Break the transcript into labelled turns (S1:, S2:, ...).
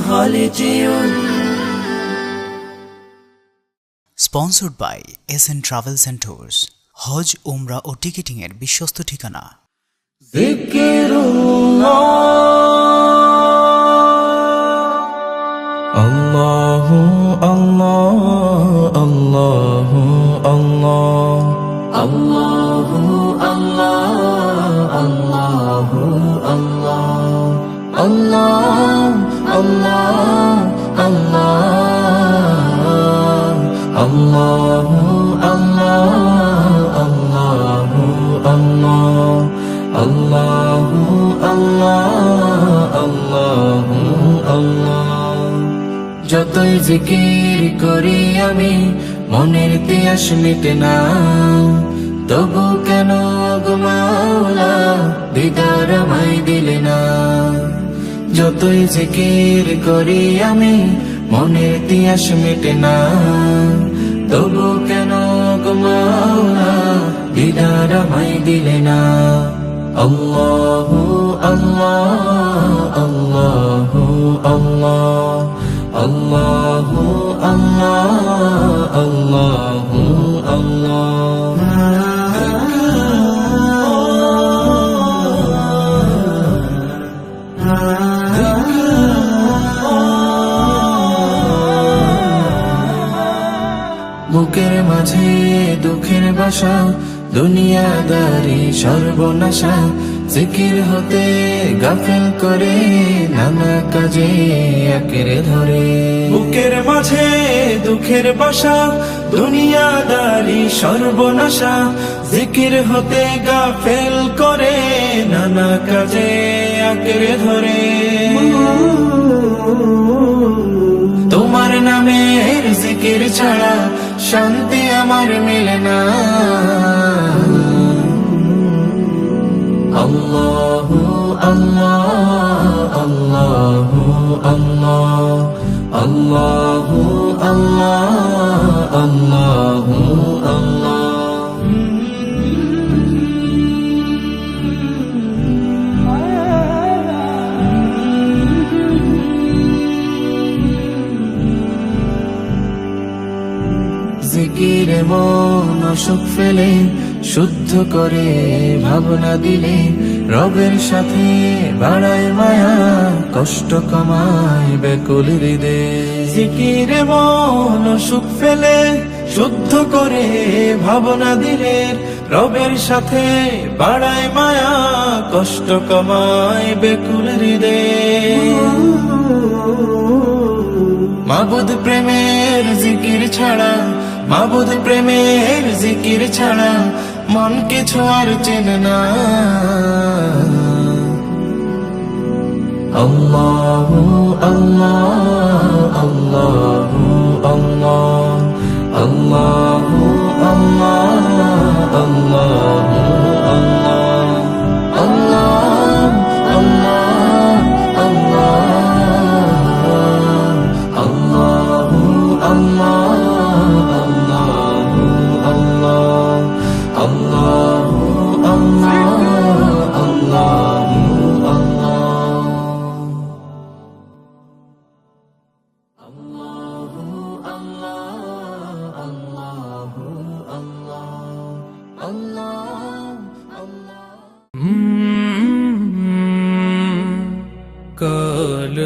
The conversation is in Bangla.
S1: হলে যেও না।
S2: Sponsored by SN Travels and Tours, হজ, উমরা ও টিকেটিং এর বিশ্বস্ত ঠিকানা।
S1: যিকিরুল্লাহ আল্লাহু আল্লাহ আল্লাহু আল্লাহ আল্লাহু আল্লাহ আল্লাহু আল্লাহ আল্লাহ আল্লাহ আল্লাহ আল্লাহু আল্লাহ আল্লাহু আল্লাহ আল্লাহু আল্লাহ আল্লাহু আল্লাহ। যতই জিকির করি আমি মনের তিয়াস মিটে না, তবু কেন গো মাওলা দিদার আমায় দিলে না। যতই জিকির করি আমি মনের তিয়াস মিটে না, তবু কেন গো মাওলা দিদার আমায় দিলে না। আল্লাহু আল্লাহ আল্লাহু আল্লাহ আল্লাহু আল্লাহ আল্লাহু আল্লাহ। বুকের মাঝে দুঃখের বাসা, দুনিয়াদারি সর্বনাশা, জিকির হতে গাফেল করে নানা কাজে আঁকড়ে ধরে। বুকের মাঝে দুঃখের বাসা, দুনিয়াদারি সর্বনাশা, জিকির হতে গাফেল করে নানা কাজে আঁকড়ে ধরে। তোমার নামের জিকির ছাড়া শান্তি আমার মেলে না। আল্লাহু আল্লাহ আল্লাহু আল্লাহ আল্লাহু আল্লাহ আল্লাহু আল্লাহ। জিকিরে মন অসুখ ফেলে শুদ্ধ করে ভাবনা দিলে, রবের সাথে বাড়ায় মায়া কষ্ট কমায় ব্যাকুল হৃদয়ে। জিকিরে মন অসুখ ফেলে শুদ্ধ করে ভাবনা দিলে, রবের সাথে বাড়ায় মায়া কষ্ট কমায় ব্যাকুল হৃদয়ে। মাবুদ প্রেমের জিকির ছাড়া, মাবুদ প্রেমের জিকির ছাড়া মন কিছু আর চেনে না। আল্লাহু আল্লাহ আল্লাহু আল্লাহ আল্লাহু আল্লাহ আল্লাহু আল্লাহ আল্লাহ আল্লাহ আল্লাহ আল্লাহু আল্লাহ
S3: কাল